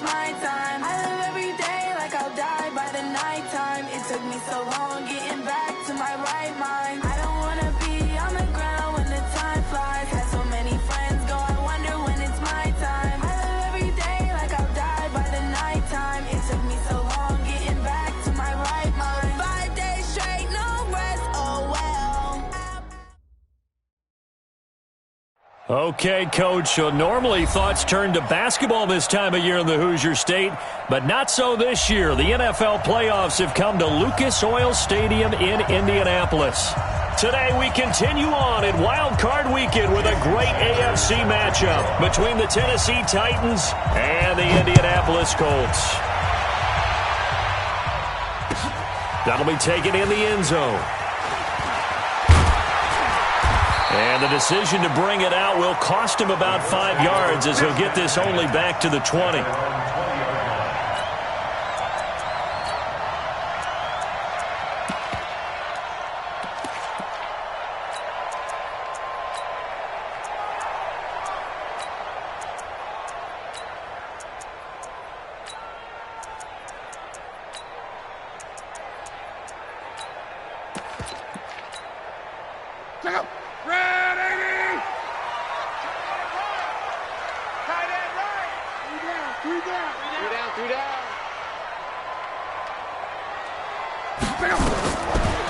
my time. I live every day like I'll die by the nighttime. It took me so long getting back to my right mind. I don't wanna be on the ground when the time flies. Had so many friends go, I wonder when it's my time. I live every day like I'll die by the nighttime. It took me so long getting back to my right mind. 5 days straight, no rest, oh well. Okay, Coach, so normally thoughts turn to basketball this time of year in the Hoosier State, but not so this year. The NFL playoffs have come to Lucas Oil Stadium in Indianapolis. Today we continue on in Wild Card Weekend with a great AFC matchup between the Tennessee Titans and the Indianapolis Colts. That'll be taken in the end zone. And the decision to bring it out will cost him about 5 yards as he'll get this only back to the 20.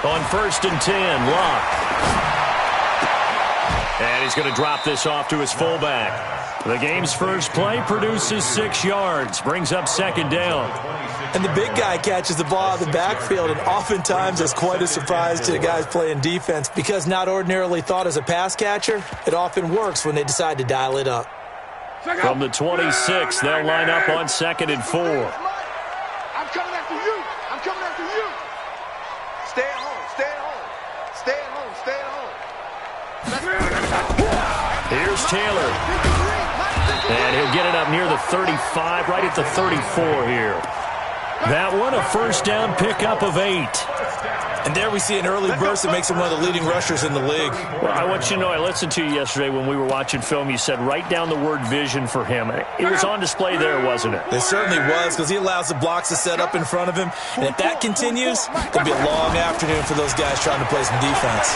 On 1st and 10, Locke. And he's going to drop this off to his fullback. The game's first play produces 6 yards, brings up 2nd down. And the big guy catches the ball out of the backfield, and oftentimes it's quite a surprise to the guys playing defense because not ordinarily thought as a pass catcher, it often works when they decide to dial it up. From the 26, they'll line up on 2nd and 4. I'm coming after you. I'm coming after you. Stay at home. Stay at home. Stay at home. Stay at home. Here's Taylor. And he'll get it up near the 35, right at the 34 here. That one, a 1st down pickup of 8. And there we see an early burst that makes him one of the leading rushers in the league. Well, I want you to know, I listened to you yesterday when we were watching film. You said write down the word vision for him. It was on display there, wasn't it? It certainly was, because he allows the blocks to set up in front of him. And if that continues, it'll be a long afternoon for those guys trying to play some defense.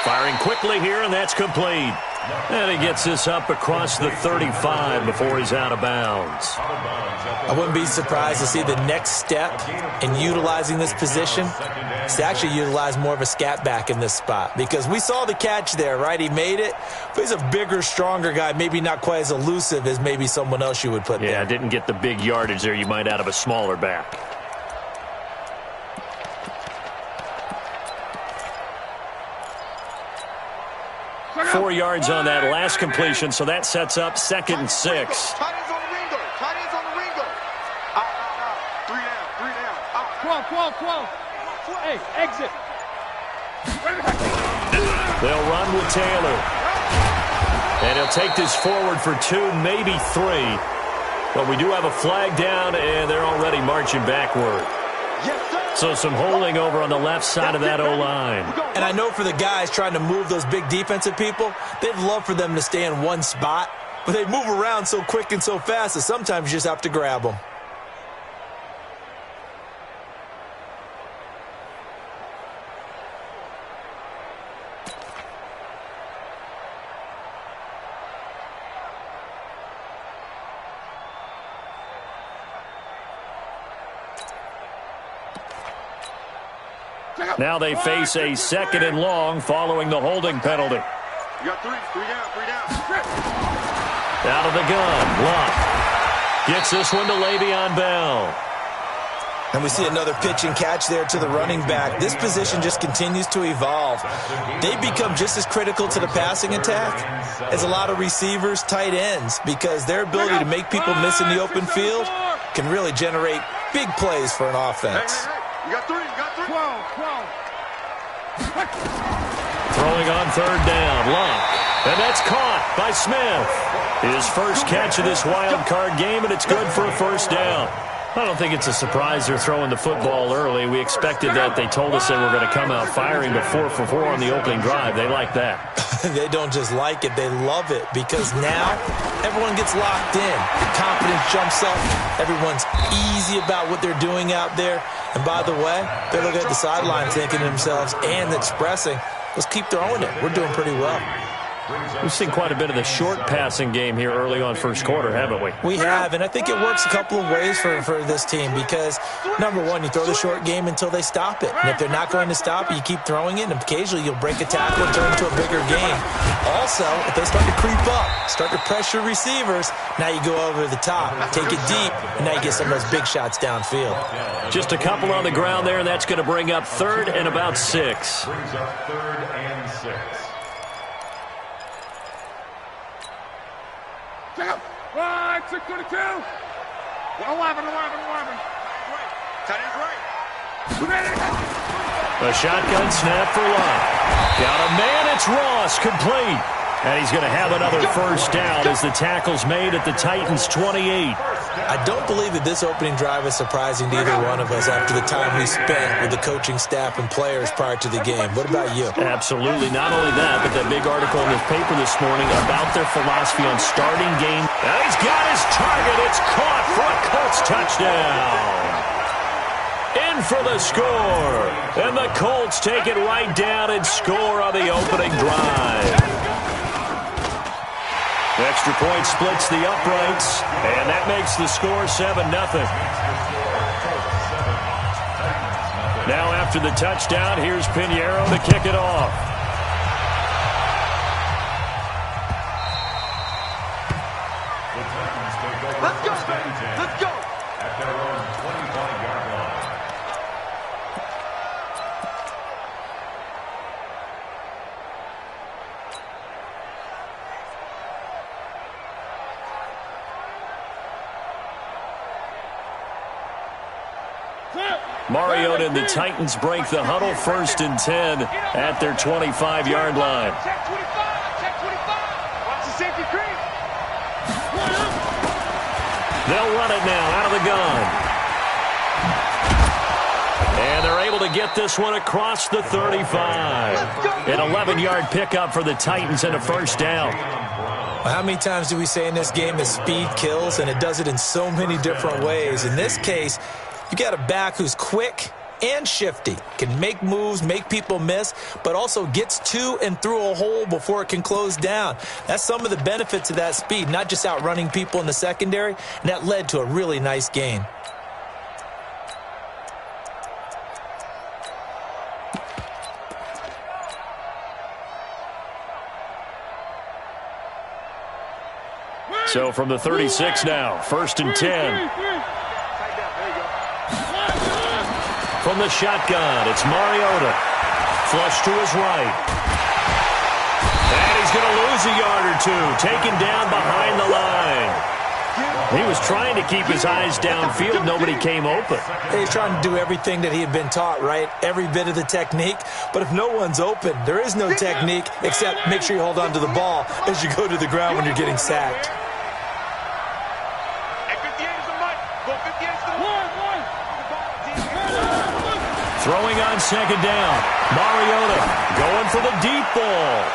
Firing quickly here, and that's complete. And he gets this up across the 35 before he's out of bounds. I wouldn't be surprised to see the next step in utilizing this position is to actually utilize more of a scat back in this spot. Because we saw the catch there, right? He made it. But he's a bigger, stronger guy, maybe not quite as elusive as maybe someone else you would put there. Yeah, didn't get the big yardage there you might out of a smaller back. Four yards on that last completion, so that sets up 2nd and 6. Tight ends on the ring, though. Tight ends on the ring, though. 3 down. 12. Hey, exit. They'll run with Taylor. And he'll take this forward for 2, maybe 3. But we do have a flag down, and they're already marching backward. So some holding over on the left side of that O-line. And I know for the guys trying to move those big defensive people, they'd love for them to stay in one spot, but they move around so quick and so fast that sometimes you just have to grab them. Now they face a 2nd and long following the holding penalty. You got 3 down. Out of the gun, Locke gets this one to Le'Veon Bell. And we see another pitch and catch there to the running back. This position just continues to evolve. They become just as critical to the passing attack as a lot of receivers, tight ends, because their ability to make people miss in the open field can really generate big plays for an offense. You got 3. 12. Throwing on 3rd down, Locke. And that's caught by Smith. His first catch of this wild card game, and it's good for a 1st down. I don't think it's a surprise they're throwing the football early. We expected that. They told us they were going to come out firing, but 4 for 4 on the opening drive. They like that. They don't just like it, they love it, because now everyone gets locked in. The confidence jumps up. Everyone's easy about what they're doing out there. And by the way, they're looking at the sideline thinking to themselves and expressing, let's keep throwing it. We're doing pretty well. We've seen quite a bit of the short passing game here early on first quarter, haven't we? We have, and I think it works a couple of ways for this team because, number one, you throw the short game until they stop it. And if they're not going to stop it, you keep throwing it, and occasionally you'll break a tackle and turn it into a bigger game. Also, if they start to creep up, start to pressure receivers, now you go over the top, take it deep, and now you get some of those big shots downfield. Just a couple on the ground there, and that's going to bring up 3rd and about 6. Brings up 3rd and 6. Check up. 622. 11. Tight end's right. A shotgun snap for Lott. Got a man, it's Ross, complete. And he's going to have another first down as the tackle's made at the Titans' 28. I don't believe that this opening drive is surprising to either one of us after the time we spent with the coaching staff and players prior to the game. What about you? Absolutely. Not only that, but that big article in this paper this morning about their philosophy on starting game. And he's got his target. It's caught for a Colts touchdown. In for the score. And the Colts take it right down and score on the opening drive. Extra point splits the uprights, and that makes the score 7-0. Now after the touchdown, here's Pinheiro to kick it off. Let's go, baby. Let's go. At their own 25-yard line. Mariota and the Titans break the huddle, 1st and 10 at their 25-yard line. Check 25. Check 25. Watch the safety creep. They'll run it now out of the gun. And they're able to get this one across the 35. An 11-yard pickup for the Titans and a first down. Well, how many times do we say in this game that speed kills, and it does it in so many different ways? In this case, you got a back who's quick and shifty, can make moves, make people miss, but also gets to and through a hole before it can close down. That's some of the benefits of that speed, not just outrunning people in the secondary, and that led to a really nice gain. So from the 36 now, 1st and 10. From the shotgun, it's Mariota. Flush to his right. And he's going to lose a yard or two. Taken down behind the line. He was trying to keep his eyes downfield. Nobody came open. He's trying to do everything that he had been taught, right? Every bit of the technique. But if no one's open, there is no technique except make sure you hold on to the ball as you go to the ground when you're getting sacked. Throwing on 2nd down. Mariota going for the deep ball.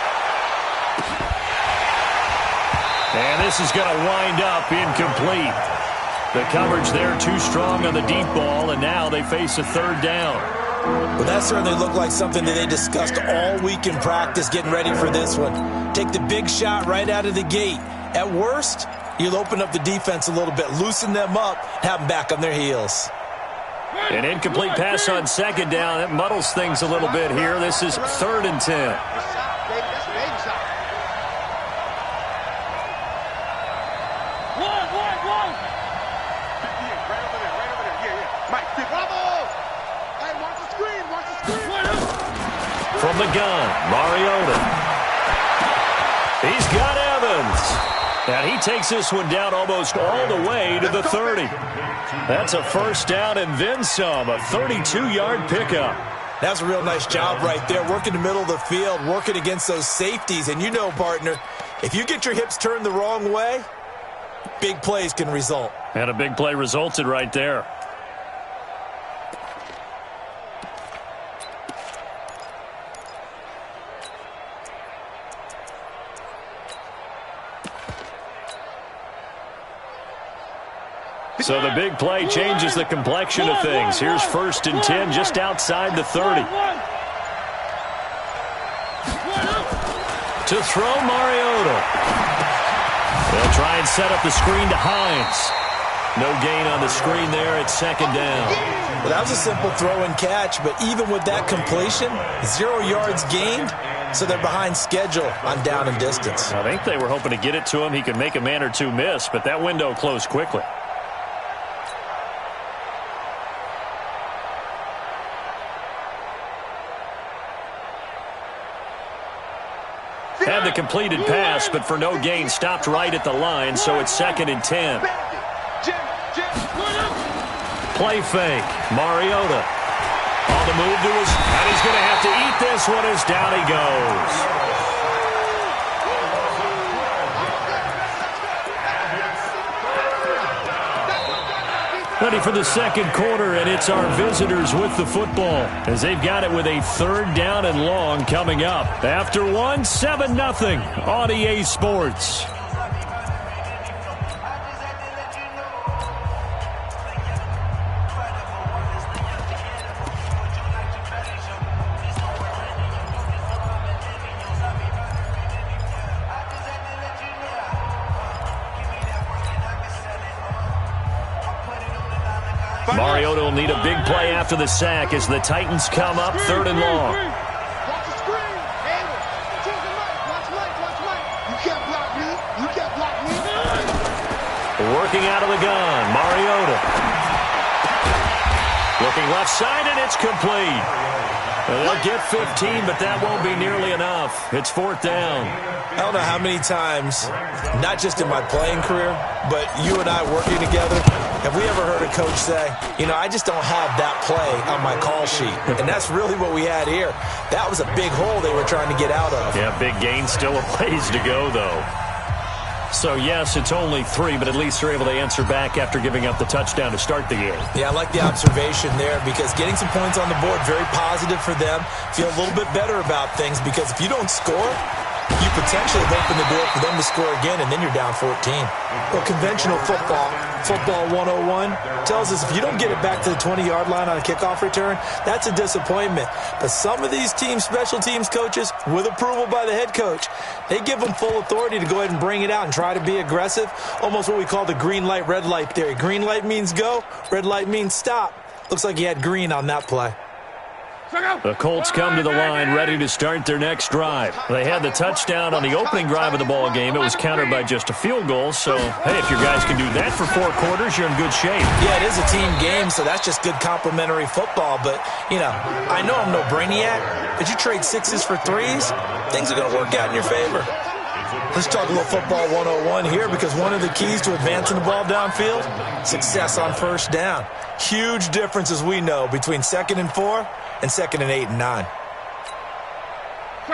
And this is going to wind up incomplete. The coverage there too strong on the deep ball, and now they face a 3rd down. Well, that certainly looked like something that they discussed all week in practice getting ready for this one. Take the big shot right out of the gate. At worst, you'll open up the defense a little bit, loosen them up, have them back on their heels. An incomplete pass on 2nd down. That muddles things a little bit here. This is 3rd and 10. From the gun, Mariota. He's got Evans. And he takes this one down almost all the way to the 30. That's a first down and then some, a 32-yard pickup. That's a real nice job right there, working the middle of the field, working against those safeties. And you know, partner, if you get your hips turned the wrong way, big plays can result. And a big play resulted right there. So the big play changes the complexion of things. Here's 1st and 10 just outside the 30. To throw, Mariota. They'll try and set up the screen to Hines. No gain on the screen there. It's 2nd down. Well, that was a simple throw and catch, but even with that completion, 0 yards gained, so they're behind schedule on down and distance. I think they were hoping to get it to him. He could make a man or two miss, but that window closed quickly. Had the completed pass, but for no gain, stopped right at the line, so it's 2nd and 10. Play fake. Mariota on the move to his, and he's going to have to eat this one as down he goes. Ready for the 2nd quarter, and it's our visitors with the football as they've got it with a 3rd down and long coming up. After 7-0 on EA Sports. Mariota will need a big play after the sack as the Titans come up 3rd and long. Working out of the gun, Mariota. Looking left side, and it's complete. They'll get 15, but that won't be nearly enough. It's 4th down. I don't know how many times, not just in my playing career, but you and I working together, have we ever heard a coach say, I just don't have that play on my call sheet. And that's really what we had here. That was a big hole they were trying to get out of. Yeah, big gain, still a ways to go, though. So, yes, it's only 3, but at least they're able to answer back after giving up the touchdown to start the game. Yeah, I like the observation there because getting some points on the board, very positive for them. Feel a little bit better about things because if you don't score, you potentially have opened the door for them to score again, and then you're down 14. Well, conventional football 101, tells us if you don't get it back to the 20-yard line on a kickoff return, that's a disappointment. But some of these teams, special teams coaches, with approval by the head coach, they give them full authority to go ahead and bring it out and try to be aggressive, almost what we call the green light, red light theory. Green light means go, red light means stop. Looks like he had green on that play. The Colts come to the line ready to start their next drive. They had the touchdown on the opening drive of the ball game. It was countered by just a field goal. So, hey, if your guys can do that for 4 quarters, you're in good shape. Yeah, it is a team game, so that's just good complimentary football. But, I know I'm no brainiac, but you trade 6s for 3s, things are going to work out in your favor. Let's talk a little football 101 here because one of the keys to advancing the ball downfield, success on first down. Huge difference, as we know, between 2nd and 4 and 2nd and 8 and 9.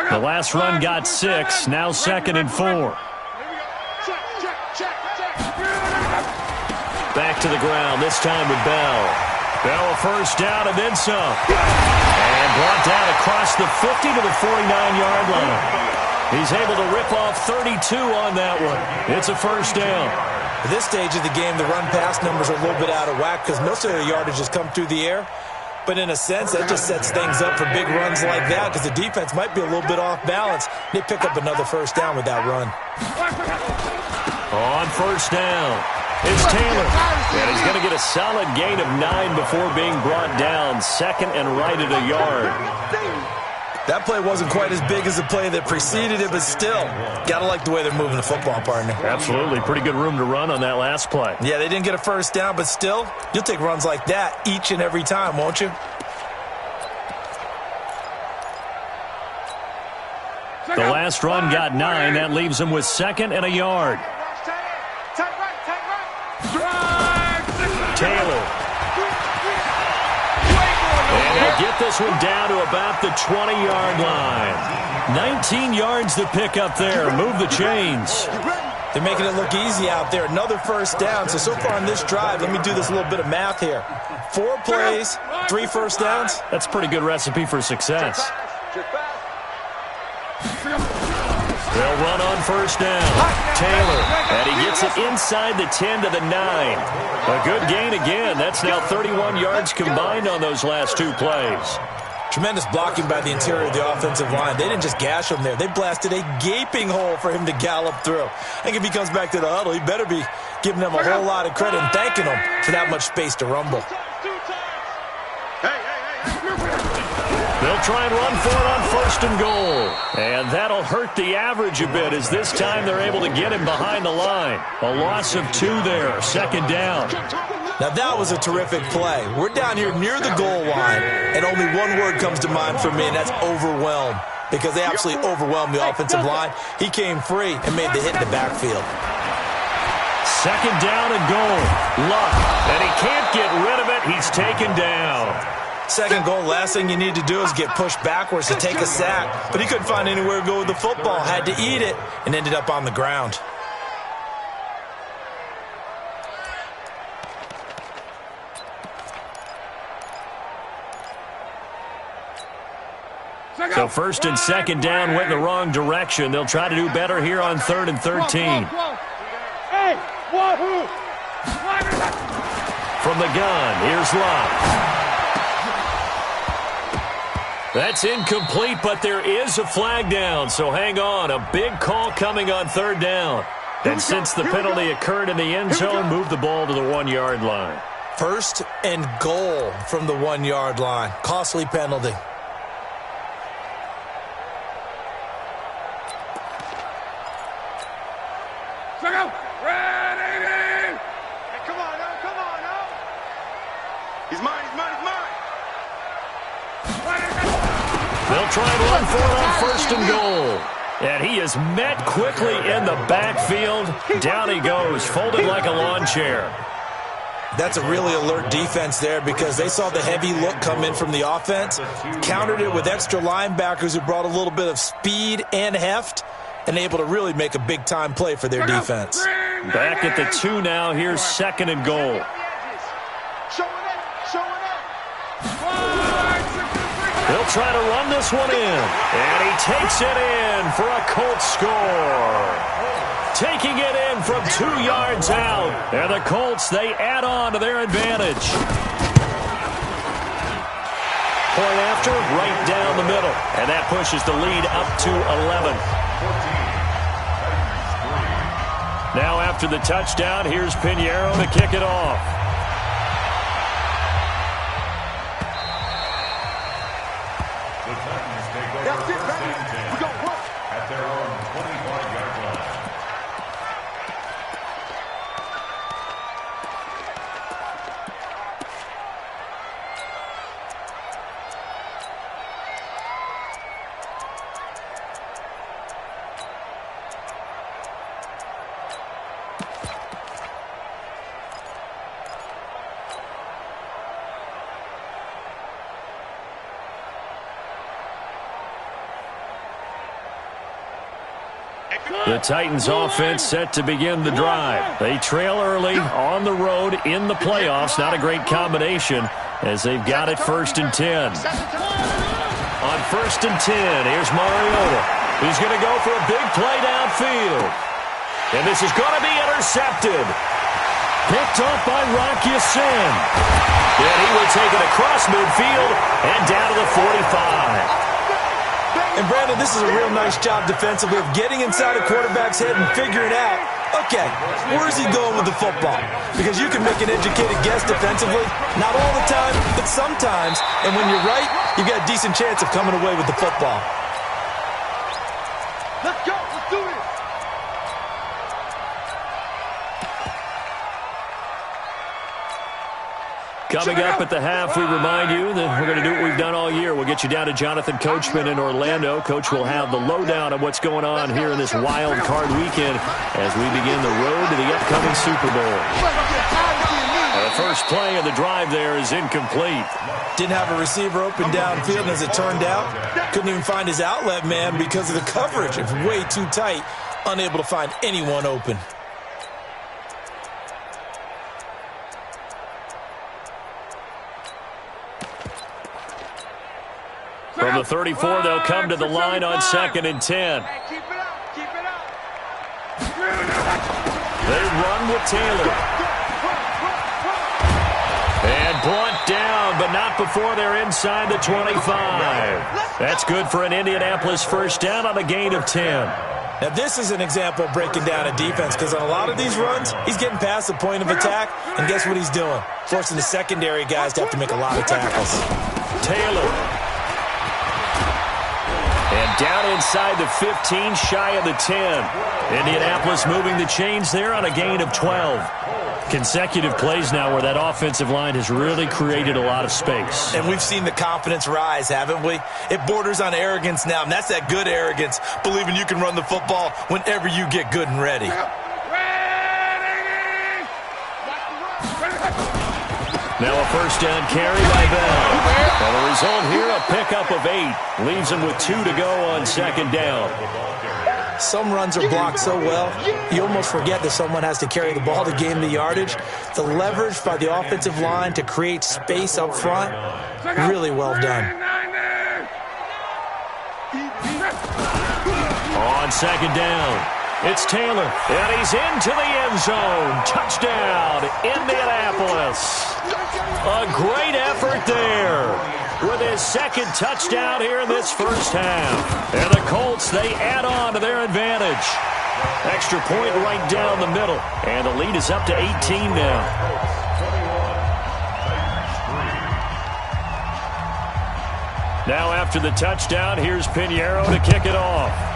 The last run got 6, now 2nd and 4. Back to the ground, this time with Bell. Bell a first down and then some. And brought down across the 50 to the 49-yard line. He's able to rip off 32 on that one. It's a first down. At this stage of the game, the run-pass numbers are a little bit out of whack because most of their yardage has come through the air. But in a sense, that just sets things up for big runs like that because the defense might be a little bit off balance. They pick up another first down with that run. On first down, it's Taylor. And he's going to get a solid gain of 9 before being brought down. 2nd and right at a yard. That play wasn't quite as big as the play that preceded it, but still, got to like the way they're moving the football, partner. Absolutely. Pretty good room to run on that last play. Yeah, they didn't get a first down, but still, you'll take runs like that each and every time, won't you? The last run got 9. That leaves them with 2nd and a yard. Taylor. And they get this one down to about the 20-yard line. 19 yards to pick up there. Move the chains. They're making it look easy out there. Another first down. So far on this drive, let me do this little bit of math here. 4 plays, 3 first downs. That's a pretty good recipe for success. They'll run on first down. Taylor, and he gets it inside the 10 to the 9. A good gain again. That's now 31 yards combined on those last 2 plays. Tremendous blocking by the interior of the offensive line. They didn't just gash him there. They blasted a gaping hole for him to gallop through. I think if he comes back to the huddle, he better be giving them a whole lot of credit and thanking them for that much space to rumble. They'll try and run for it on first and goal. And that'll hurt the average a bit as this time they're able to get him behind the line. A loss of 2 there, second down. Now that was a terrific play. We're down here near the goal line, and only one word comes to mind for me, and that's overwhelmed. Because they absolutely overwhelmed the offensive line. He came free and made the hit in the backfield. Second down and goal. Luck, and he can't get rid of it. He's taken down. Second goal, last thing you need to do is get pushed backwards to take a sack. But he couldn't find anywhere to go with the football. Had to eat it and ended up on the ground. So first and second down went in the wrong direction. They'll try to do better here on 3rd and 13. Hey, wahoo! From the gun, here's Luck. That's incomplete, but there is a flag down, so hang on. A big call coming on 3rd down. And since the penalty occurred in the end zone, move the ball to the 1-yard line. First and goal from the 1-yard line. Costly penalty. Ready! Hey, come on now. He's mine. They'll try and run for it on first and goal. And he is met quickly in the backfield. Down he goes, folded like a lawn chair. That's a really alert defense there because they saw the heavy look come in from the offense, countered it with extra linebackers who brought a little bit of speed and heft, and able to really make a big-time play for their defense. Back at the 2 now. Here's second and goal. They'll try to run this one in. And he takes it in for a Colts score. Taking it in from 2 yards out. And the Colts, they add on to their advantage. Point after, right down the middle. And that pushes the lead up to 11. Now after the touchdown, here's Pinheiro to kick it off. That's it, baby. We go work. At their own 25-yard line. The Titans offense set to begin the drive. They trail early on the road in the playoffs. Not a great combination as they've got it 1st and 10. On 1st and 10, here's Mariota. He's going to go for a big play downfield. And this is going to be intercepted. Picked off by Rock Ya-Sin. And he will take it across midfield and down to the 45. And, Brandon, this is a real nice job defensively of getting inside a quarterback's head and figuring out, okay, where is he going with the football? Because you can make an educated guess defensively, not all the time, but sometimes. And when you're right, you've got a decent chance of coming away with the football. Let's go. Let's do this. Coming up at the half, we remind you that we're going to do what we've done all year. We'll get you down to Jonathan Coachman in Orlando. Coach will have the lowdown of what's going on here in this wild card weekend as we begin the road to the upcoming Super Bowl. The first play of the drive there is incomplete. Didn't have a receiver open downfield, and as it turned out, couldn't even find his outlet man because of the coverage. It's way too tight, unable to find anyone open. From the 34, they'll come to the line on 2nd and 10. Keep it up. Keep it They run with Taylor. And brought down, but not before they're inside the 25. That's good for an Indianapolis first down on a gain of 10. Now, this is an example of breaking down a defense because on a lot of these runs, he's getting past the point of attack, and guess what he's doing? Forcing the secondary guys to have to make a lot of tackles. Taylor. And down inside the 15, shy of the 10. Indianapolis moving the chains there on a gain of 12. Consecutive plays now where that offensive line has really created a lot of space. And we've seen the confidence rise, haven't we? It borders on arrogance now, and that's that good arrogance, believing you can run the football whenever you get good and ready. Now a first down carry by Bell. And the result here, a pickup of 8. Leaves him with 2 to go on second down. Some runs are blocked so well, you almost forget that someone has to carry the ball to gain the yardage. The leverage by the offensive line to create space up front, really well done. On second down, it's Taylor, and he's into the end zone. Touchdown, Indianapolis. A great effort there with his second touchdown here in this first half. And the Colts, they add on to their advantage. Extra point right down the middle. And the lead is up to 18 now. Now after the touchdown, here's Pinheiro to kick it off.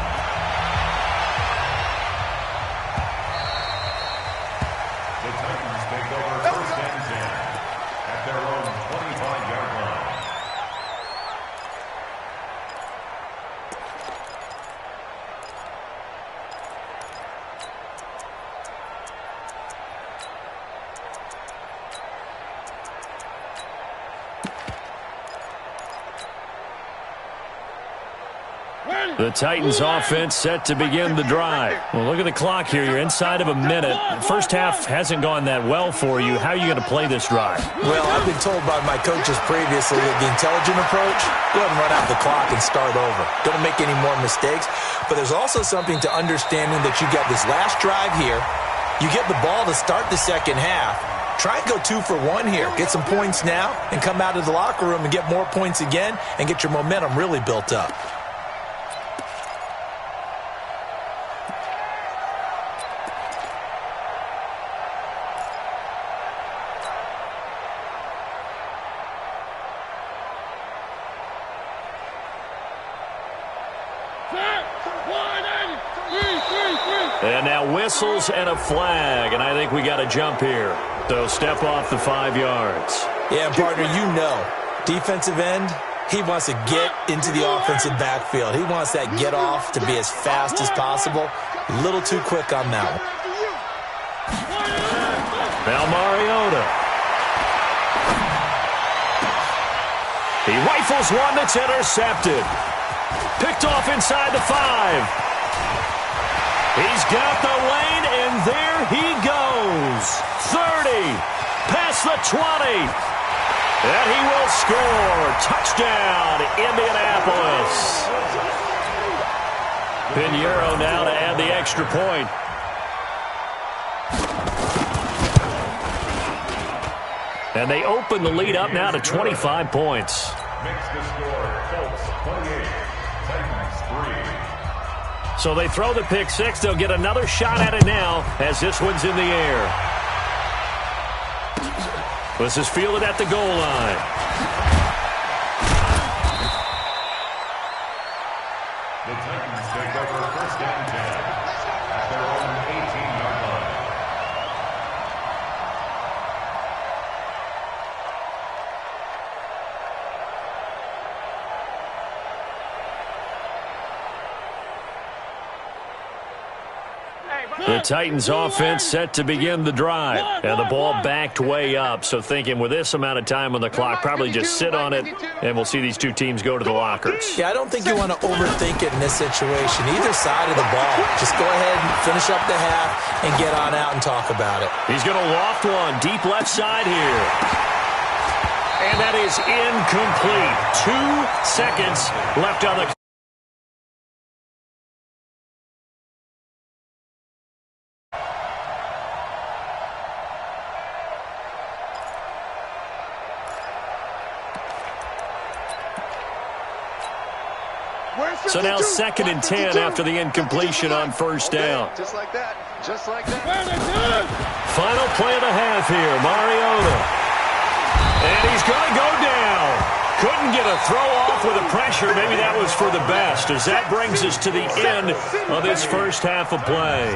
The Titans offense set to begin the drive. Well, look at the clock here. You're inside of a minute. The first half hasn't gone that well for you. How are you going to play this drive? Well, I've been told by my coaches previously that the intelligent approach, go ahead and run out the clock and start over. Don't make any more mistakes. But there's also something to understanding that you got this last drive here. You get the ball to start the second half. Try and go 2 for 1 here. Get some points now and come out of the locker room and get more points again and get your momentum really built up. And now whistles and a flag, and I think we got a jump here. So step off the 5 yards. Yeah, partner, you know, defensive end, he wants to get into the offensive backfield. He wants that get off to be as fast as possible. A little too quick on that one. Now Mariota. He rifles one that's intercepted. Picked off inside the 5. He's got the lane, and there he goes. 30, past the 20. And he will score. Touchdown, Indianapolis. Pinheiro now to add the extra point. And they open the lead up now to 25 points. Makes the score, Colts 28, Titans 3. So they throw the pick 6. They'll get another shot at it now as this one's in the air. This is fielded at the goal line. The Titans take over first and 10 at their own 18-yard line. The Titans offense set to begin the drive. And the ball backed way up. So thinking with this amount of time on the clock, probably just sit on it, and we'll see these two teams go to the lockers. Yeah, I don't think you want to overthink it in this situation. Either side of the ball. Just go ahead and finish up the half and get on out and talk about it. He's going to loft one deep left side here. And that is incomplete. 2 seconds left on the clock. So now 2nd and 10 after the incompletion on first down. Just like that. Just like that. Final play of the half here, Mariota. And he's going to go down. Couldn't get a throw off with the pressure. Maybe that was for the best, as that brings us to the end of this first half of play.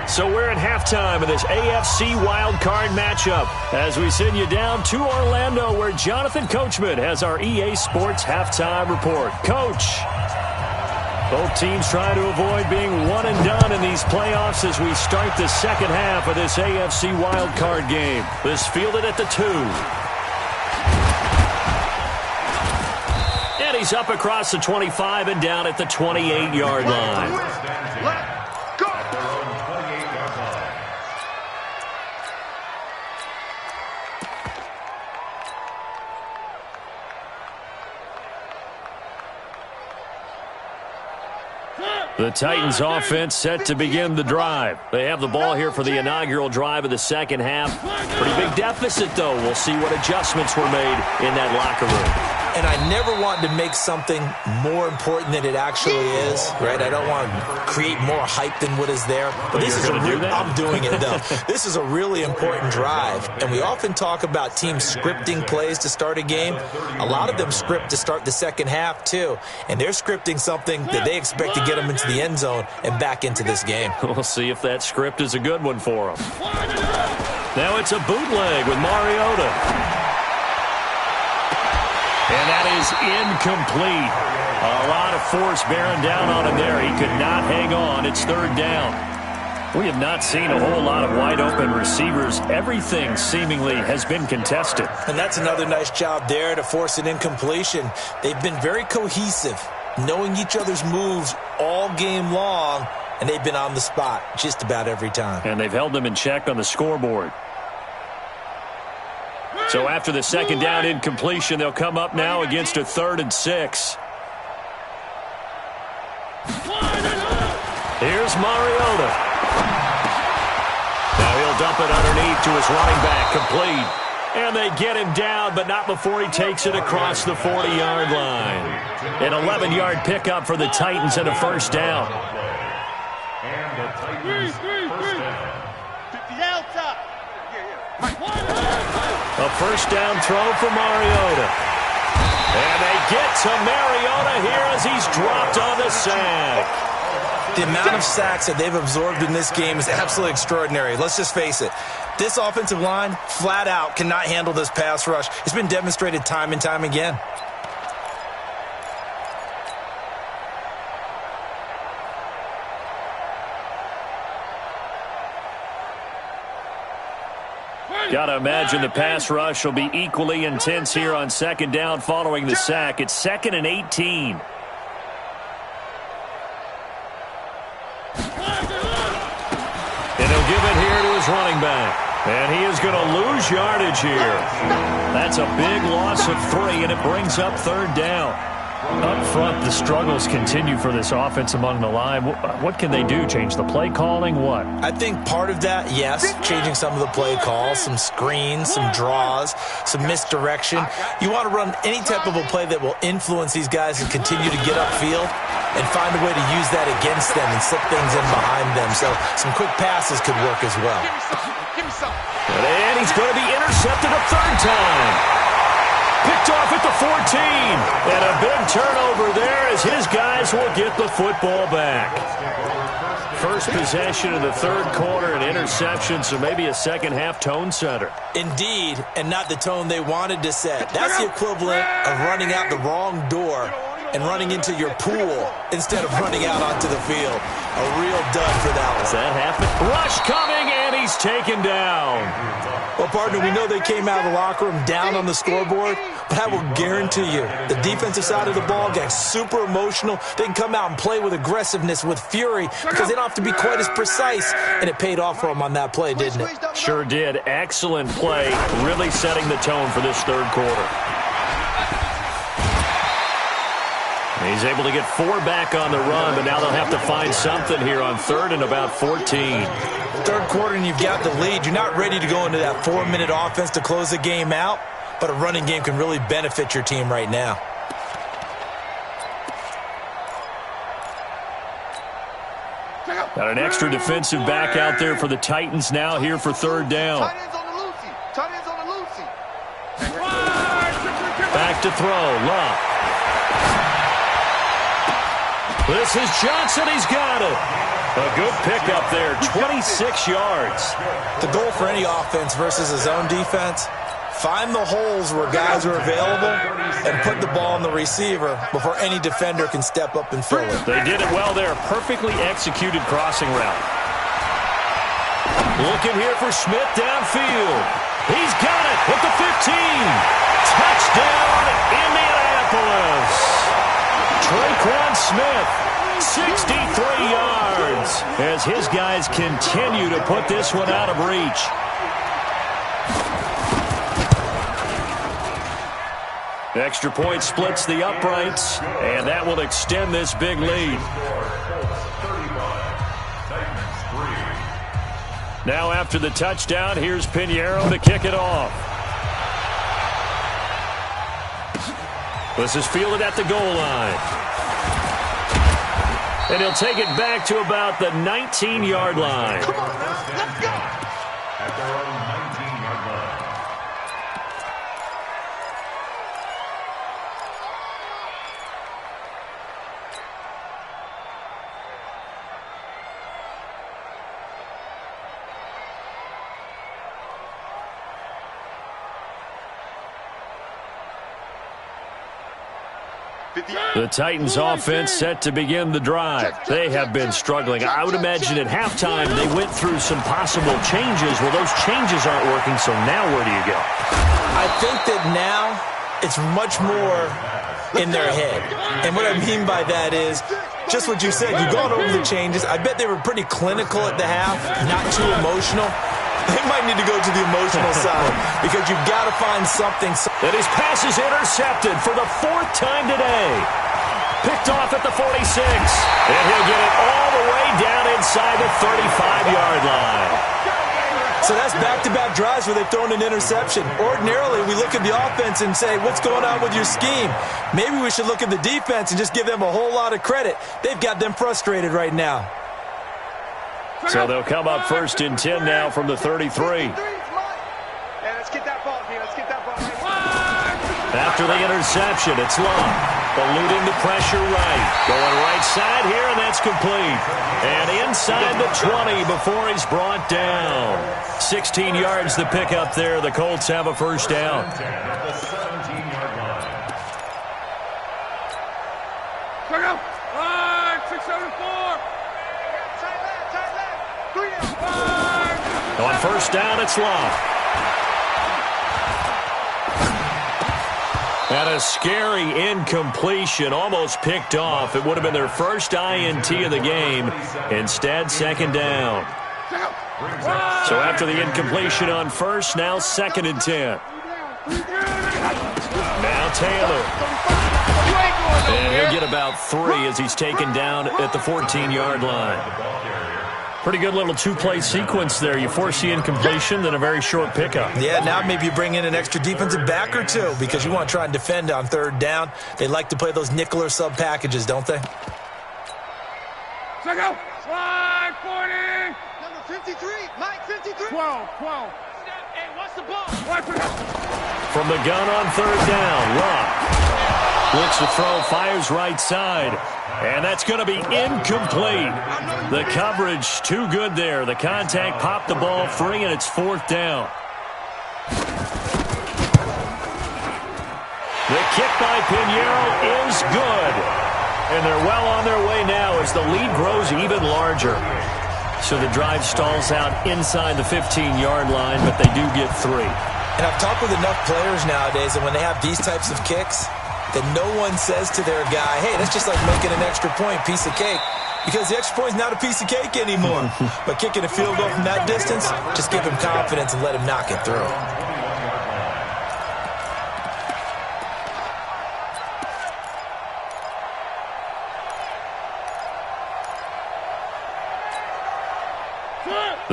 So we're at halftime of this AFC wildcard matchup as we send you down to Orlando, where Jonathan Coachman has our EA Sports halftime report. Coach, both teams trying to avoid being one and done in these playoffs as we start the second half of this AFC wildcard game. This fielded at the 2. And he's up across the 25 and down at the 28-yard line. Let go. The Titans offense set to begin the drive. They have the ball here for the inaugural drive of the second half. Pretty big deficit, though. We'll see what adjustments were made in that locker room. And I never want to make something more important than it actually is, right? I don't want to create more hype than what is there. But this is I'm doing it, though. This is a really important drive. And we often talk about teams scripting plays to start a game. A lot of them script to start the second half, too. And they're scripting something that they expect to get them into the end zone and back into this game. We'll see if that script is a good one for them. Now it's a bootleg with Mariota. And that is incomplete. A lot of force bearing down on him there. He could not hang on. It's 3rd down. We have not seen a whole lot of wide-open receivers. Everything seemingly has been contested. And that's another nice job there to force an incompletion. They've been very cohesive, knowing each other's moves all game long, and they've been on the spot just about every time. And they've held them in check on the scoreboard. So after the second down incompletion, they'll come up now against a 3rd and 6. Here's Mariota. Now he'll dump it underneath to his running back, complete. And they get him down, but not before he takes it across the 40-yard line. An 11-yard pickup for the Titans and a first down. And the Titans first down. A first down throw for Mariota. And they get to Mariota here as he's dropped on the sack. The amount of sacks that they've absorbed in this game is absolutely extraordinary. Let's just face it. This offensive line, flat out, cannot handle this pass rush. It's been demonstrated time and time again. Got to imagine the pass rush will be equally intense here on second down following the sack. It's 2nd and 18. And he'll give it here to his running back. And he is going to lose yardage here. That's a big loss of 3, and it brings up 3rd down. Up front, the struggles continue for this offense among the line. What can they do? Change the play calling? What? I think part of that, yes, changing some of the play calls, some screens, some draws, some misdirection. You want to run any type of a play that will influence these guys and continue to get upfield and find a way to use that against them and slip things in behind them. So some quick passes could work as well. Give me some. And he's going to be intercepted a 3rd time. Picked off at the 14. And a big turnover there as his guys will get the football back. First possession of the 3rd quarter, an interception, so maybe a second-half tone setter. Indeed, and not the tone they wanted to set. That's the equivalent of running out the wrong door and running into your pool instead of running out onto the field. A real dud for that one. Does that happen? Rush coming, and he's taken down. Well, partner, we know they came out of the locker room down on the scoreboard, but I will guarantee you the defensive side of the ball gets super emotional. They can come out and play with aggressiveness, with fury, because they don't have to be quite as precise, and it paid off for them on that play, didn't it? Sure did. Excellent play, really setting the tone for this 3rd quarter. He's able to get 4 back on the run, but now they'll have to find something here on 3rd and about 14. 3rd quarter and you've got the lead. You're not ready to go into that 4-minute offense to close the game out, but a running game can really benefit your team right now. Got an extra defensive back out there for the Titans now here for third down. Tight ends on the loosey. Tight ends on the loosey. Back to throw. Love. This is Johnson. He's got it. A good pickup there. 26 yards. The goal for any offense versus his own defense, find the holes where guys are available and put the ball on the receiver before any defender can step up and fill it. They did it well there. Perfectly executed crossing route. Looking here for Smith downfield. He's got it at the 15. Touchdown, Indianapolis. TIGEReqMAN Smith, 63 yards, as his guys continue to put this one out of reach. Extra point splits the uprights, and that will extend this big lead. Now after the touchdown, here's Pinheiro to kick it off. This is fielded at the goal line. And he'll take it back to about the 19-yard line. Come on now, let's go. At their own 19-yard line. The Titans offense set to begin the drive. They have been struggling. I would imagine at halftime they went through some possible changes. Well, those changes aren't working, so now where do you go? I think that now it's much more in their head. And what I mean by that is just what you said. You've gone over the changes. I bet they were pretty clinical at the half, not too emotional. They might need to go to the emotional side because you've got to find something. And his pass is intercepted for the fourth time today. Picked off at the 46. And he'll get it all the way down inside the 35-yard line. So that's back-to-back drives where they've thrown an interception. Ordinarily, we look at the offense and say, what's going on with your scheme? Maybe we should look at the defense and just give them a whole lot of credit. They've got them frustrated right now. So they'll come up first and 10 now from the 33. Hey, let's get that ball here. Let's get that ball right. After the interception, it's Long. Eluding the pressure right. Going right side here, and that's complete. And inside the 20 before he's brought down. 16 yards the pick up there. The Colts have a first down. At the 17-yard line. Check out. 674. On first down, it's Long. And a scary incompletion, almost picked off. It would have been their first INT of the game. Instead, second down. So after the incompletion on first, now second and 10. Now Taylor. And he'll get about 3 as he's taken down at the 14-yard line. Pretty good little two-play sequence there. You force the incompletion, then a very short pickup. Yeah, now maybe you bring in an extra defensive back or two because you want to try and defend on third down. They like to play those nickel or sub packages, don't they? Check out. Slide 40. Number 53, Mike 53. 12. Hey, what's the ball? From the gun on third down, Love. Looks to throw, fires right side. And that's going to be incomplete. The coverage too good there. The contact popped the ball free, and it's fourth down. The kick by Pinheiro is good. And they're well on their way now as the lead grows even larger. So the drive stalls out inside the 15-yard line, but they do get 3. And I've talked with enough players nowadays that when they have these types of kicks, that no one says to their guy, hey, that's just like making an extra point, piece of cake. Because the extra point is not a piece of cake anymore. But kicking a field goal from that distance, just give him confidence and let him knock it through.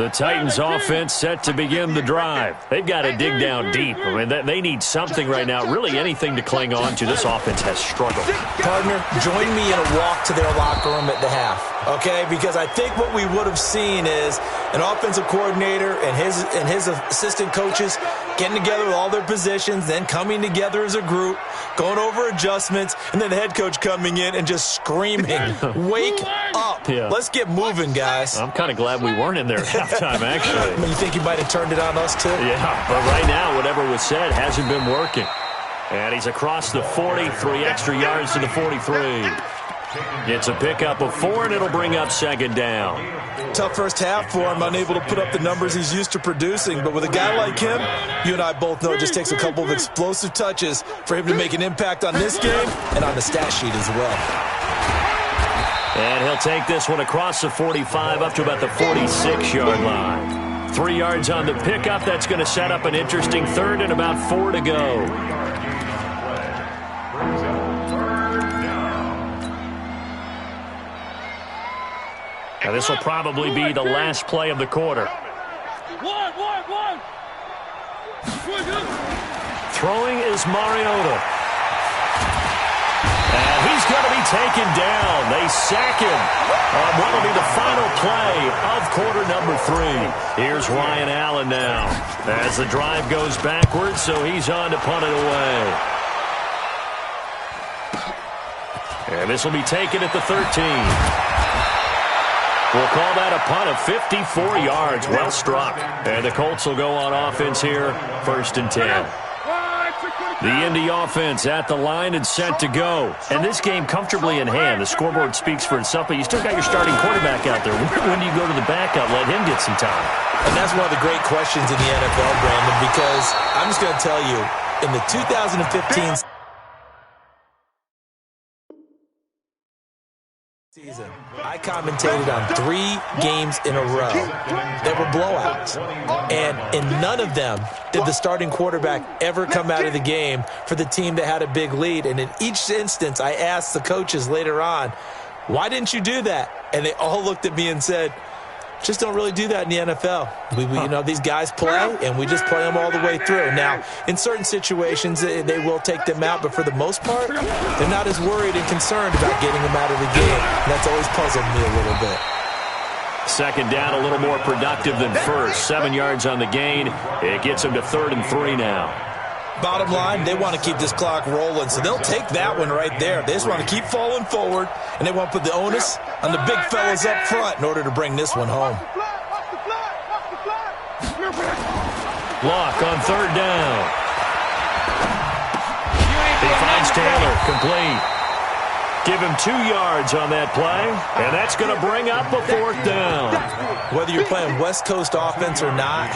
The Titans offense set to begin the drive. They've got to dig down deep. I mean, they need something right now, really anything to cling on to. This offense has struggled. Partner, join me in a walk to their locker room at the half, okay? Because I think what we would have seen is an offensive coordinator and his assistant coaches getting together with all their positions, then coming together as a group, going over adjustments, and then the head coach coming in and just screaming, wake up. Yeah. Let's get moving, guys. I'm kind of glad we weren't in there at halftime, actually. I mean, you think you might have turned it on us, too? Yeah, but right now, whatever was said hasn't been working. And he's across the 40, 3 extra yards to the 43. It's a pickup of 4, and it'll bring up second down. Tough first half for him, unable to put up the numbers he's used to producing. But with a guy like him, you and I both know it just takes a couple of explosive touches for him to make an impact on this game and on the stat sheet as well. And he'll take this one across the 45 up to about the 46-yard line. 3 yards on the pickup. That's going to set up an interesting third and about 4 to go. Now this will probably be the last play of the quarter. Throwing is Mariota. And he's going to be taken down. They sack him on what will be the final play of quarter number 3. Here's Ryan Allen now as the drive goes backwards, so he's on to punt it away. And this will be taken at the 13. We'll call that a punt of 54 yards. Well struck. And the Colts will go on offense here, 1st and 10. The Indy offense at the line and set to go. And this game comfortably in hand. The scoreboard speaks for itself, but you still got your starting quarterback out there. When do you go to the backup? Let him get some time. And that's one of the great questions in the NFL, Brandon, because I'm just going to tell you, in the 2015 season, I commentated on 3 games in a row that were blowouts. And in none of them did the starting quarterback ever come out of the game for the team that had a big lead. And in each instance, I asked the coaches later on, why didn't you do that? And they all looked at me and said, just don't really do that in the NFL. We you know, these guys play, and we just play them all the way through. Now, in certain situations, they will take them out, but for the most part, they're not as worried and concerned about getting them out of the game. And that's always puzzled me a little bit. Second down, a little more productive than first. 7 yards on the gain. It gets them to 3rd and 3 now. Bottom line, they want to keep this clock rolling, so they'll take that one right there. They just want to keep falling forward, and they want to put the onus on the big fellas up front in order to bring this one home. Lock on 3rd down. He finds Taylor, complete. Give him 2 yards on that play, and that's going to bring up a 4th down. Whether you're playing West Coast offense or not,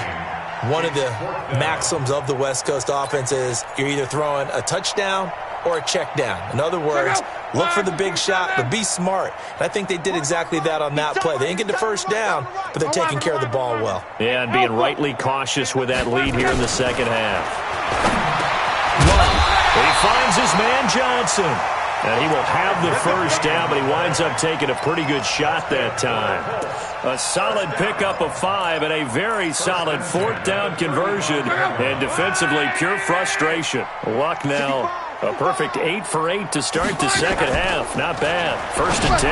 one of the maxims of the West Coast offense is you're either throwing a touchdown or a check down. In other words, look for the big shot, but be smart. And I think they did exactly that on that play. They didn't get the first down, but they're taking care of the ball well. Yeah, and being rightly cautious with that lead here in the second half. He finds his man Johnson. And he will have the first down, but he winds up taking a pretty good shot that time. A solid pickup of 5 and a very solid 4th down conversion. And defensively, pure frustration. Luck now, a perfect 8 for 8 to start the second half. Not bad. 1st and 10.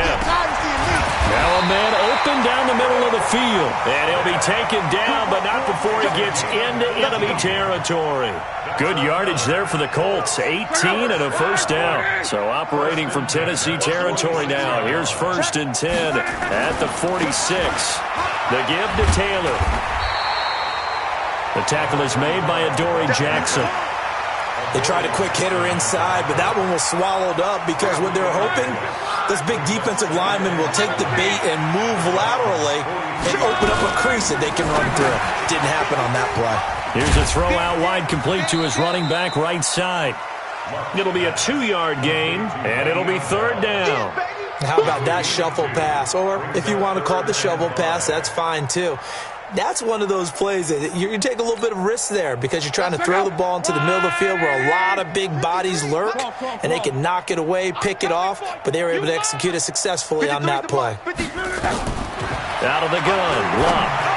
Now a man open down the middle of the field. And he'll be taken down, but not before he gets into enemy territory. Good yardage there for the Colts. 18 and a first down. So operating from Tennessee territory now. Here's 1st and 10 at the 46. The give to Taylor. The tackle is made by Adoree Jackson. They tried a quick hitter inside, but that one was swallowed up because what they're hoping, this big defensive lineman will take the bait and move laterally and open up a crease that they can run through. Didn't happen on that play. Here's a throw out wide, complete to his running back right side. It'll be a 2-yard gain, and it'll be 3rd down. How about that shuffle pass? Or if you want to call it the shovel pass, that's fine too. That's one of those plays that you take a little bit of risk there because you're trying to throw the ball into the middle of the field where a lot of big bodies lurk, and they can knock it away, pick it off, but they were able to execute it successfully on that play. Out of the gun, Love.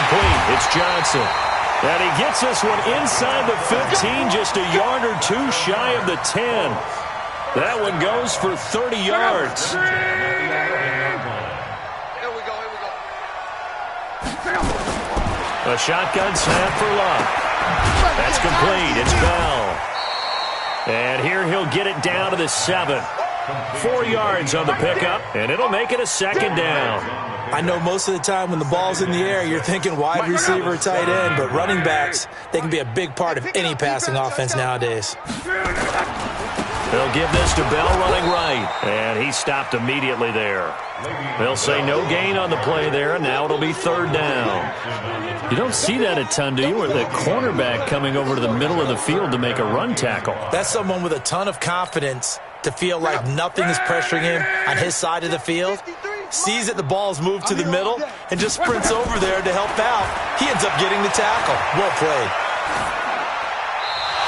complete. It's Johnson. And he gets this one inside the 15, just a yard or two shy of the 10. That one goes for 30 yards. Here we go. A shotgun snap for Love. That's complete. It's Bell. And here he'll get it down to the 7. 4 yards on the pickup, and it'll make it a second down. I know most of the time when the ball's in the air, you're thinking wide receiver, tight end, but running backs, they can be a big part of any passing offense nowadays. They'll give this to Bell running right, and he stopped immediately there. They'll say no gain on the play there, and now it'll be third down. You don't see that a ton, do you, where the cornerback coming over to the middle of the field to make a run tackle? That's someone with a ton of confidence to feel like nothing is pressuring him on his side of the field. Sees that the ball's moved to the middle and just sprints over there to help out. He ends up getting the tackle. Well played.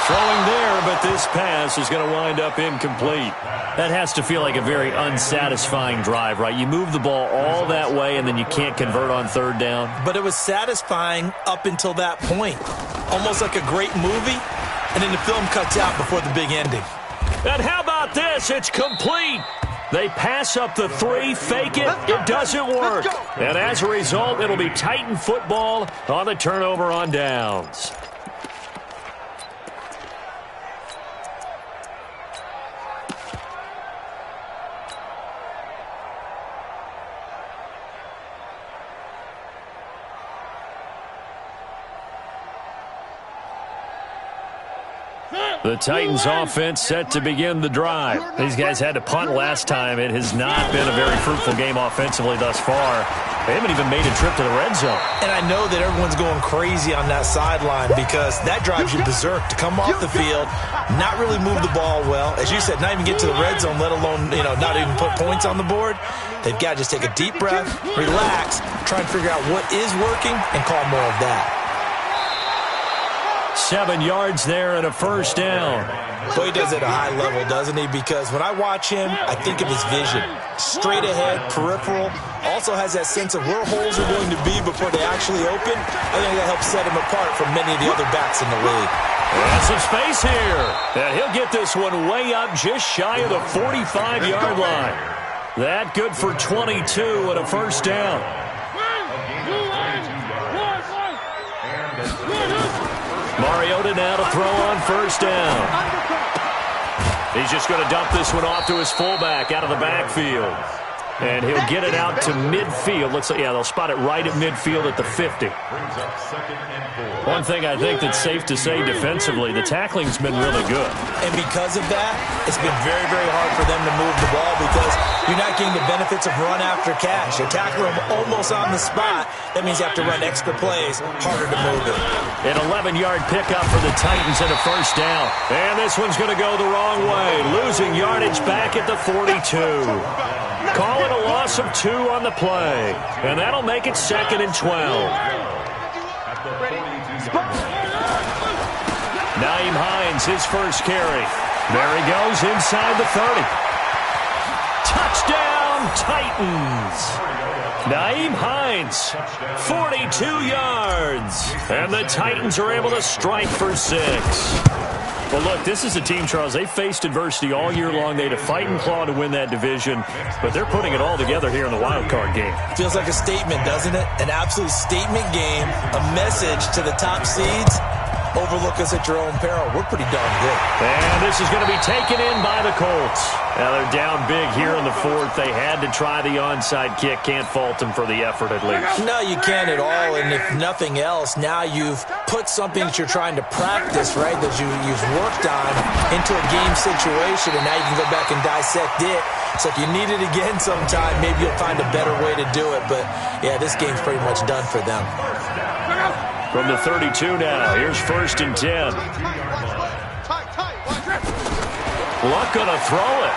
Throwing there, but this pass is going to wind up incomplete. That has to feel like a very unsatisfying drive, right? You move the ball all that way, and then you can't convert on third down. But it was satisfying up until that point. Almost like a great movie, and then the film cuts out before the big ending. And how about this? It's complete. They pass up the 3, fake it, it doesn't work. And as a result, it'll be Titan football on the turnover on downs. The Titans offense set to begin the drive. These guys had to punt last time. It has not been a very fruitful game offensively thus far. They haven't even made a trip to the red zone. And I know that everyone's going crazy on that sideline because that drives you berserk to come off the field, not really move the ball well. As you said, not even get to the red zone, let alone, not even put points on the board. They've got to just take a deep breath, relax, try and figure out what is working, and call more of that. 7 yards there and a first down. Boy, he does it at a high level, doesn't he? Because when I watch him, I think of his vision. Straight ahead, peripheral. Also has that sense of where holes are going to be before they actually open. I think that helps set him apart from many of the other backs in the league. And some space here. And he'll get this one way up just shy of the 45-yard line. That good for 22 and a first down. Mariota now to throw on first down. He's just going to dump this one off to his fullback out of the backfield. And he'll get it out to midfield. Looks like, they'll spot it right at midfield at the 50. One thing I think that's safe to say defensively, the tackling's been really good. And because of that, it's been very, very hard for them to move the ball because you're not getting the benefits of run after catch. You're tackling them almost on the spot. That means you have to run extra plays, harder to move it. An 11-yard pickup for the Titans and a first down. And this one's going to go the wrong way. Losing yardage back at the 42. Call it a loss of 2 on the play. And that'll make it 2nd and 12. Nyheim Hines, his first carry. There he goes inside the 30. Touchdown, Titans. Nyheim Hines, 42 yards. And the Titans are able to strike for 6. Well, look, this is a team, Charles, they faced adversity all year long. They had to fight and claw to win that division, but they're putting it all together here in the wild card game. Feels like a statement, doesn't it? An absolute statement game, a message to the top seeds. Overlook us at your own peril. We're pretty darn good. And this is going to be taken in by the Colts. Now they're down big here in the 4th. They had to try the onside kick. Can't fault them for the effort at least. No, you can't at all. And if nothing else, now you've put something that you're trying to practice, right, that you've worked on into a game situation, and now you can go back and dissect it. So if you need it again sometime, maybe you'll find a better way to do it. But, yeah, this game's pretty much done for them. From the 32 now, here's 1st and 10. Luck gonna throw it.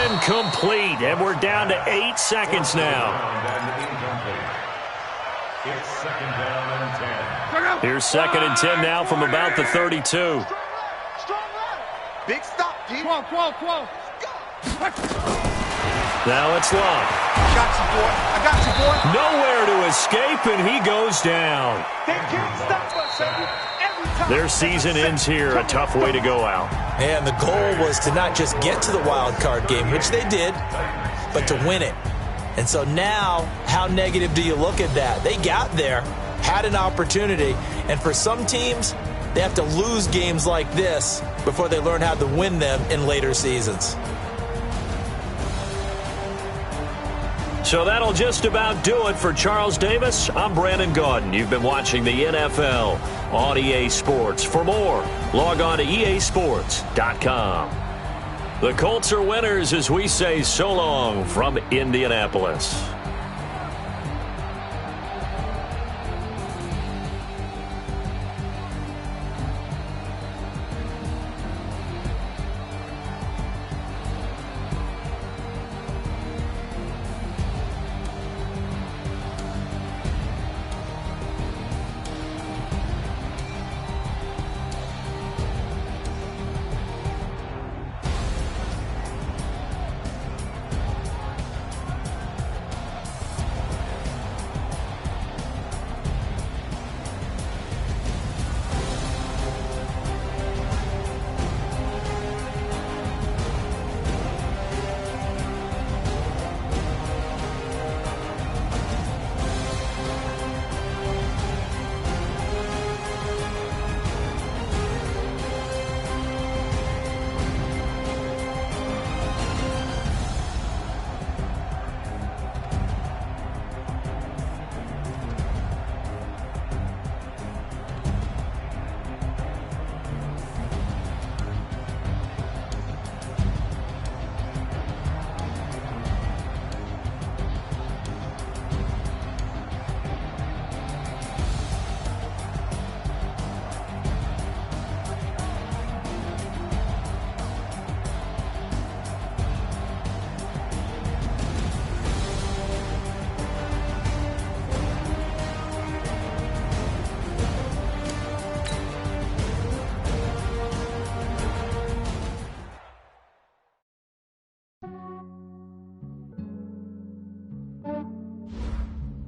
Incomplete, and we're down to 8 seconds now. Here's 2nd and 10 now from about the 32. Big stop, 12. Now it's Love. I got you, boy. I got you, boy. Nowhere to escape, and he goes down. They can't stop us, baby. Every time. Their season ends here. A tough way to go out. And the goal was to not just get to the wild card game, which they did, but to win it. And so now, how negative do you look at that? They got there, had an opportunity, and for some teams, they have to lose games like this before they learn how to win them in later seasons. So that'll just about do it for Charles Davis. I'm Brandon Gaudin. You've been watching the NFL on EA Sports. For more, log on to easports.com. The Colts are winners as we say so long from Indianapolis.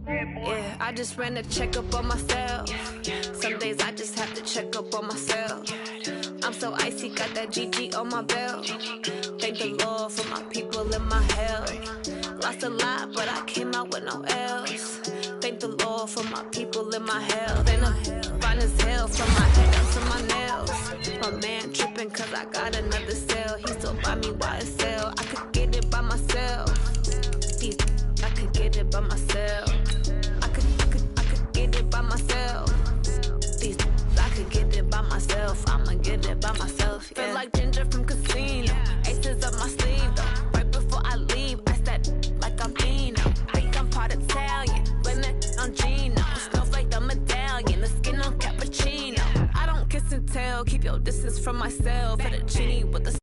Yeah, I just ran a checkup on myself. Some days I just have to check up on myself. I'm so icy, got that GG on my belt. Thank the Lord for my people and my health. Lost a lot, but I came out with no L's. Thank the Lord for my people and my health. And I'm fine as hell from my hands to my nails. My man tripping cause I got another cell. He still buy me YSL. I could get it by myself. I could get it by myself. I could get it by myself. I could get it by myself. I'ma get it by myself. Yeah. Feel like Ginger from Casino. Aces up my sleeve though. Right before I leave, I said like I'm Dino. Think I'm part Italian. Blame it on Gino. Snowflake the medallion. The skin on cappuccino. I don't kiss and tell. Keep your distance from myself. Fettuccine with the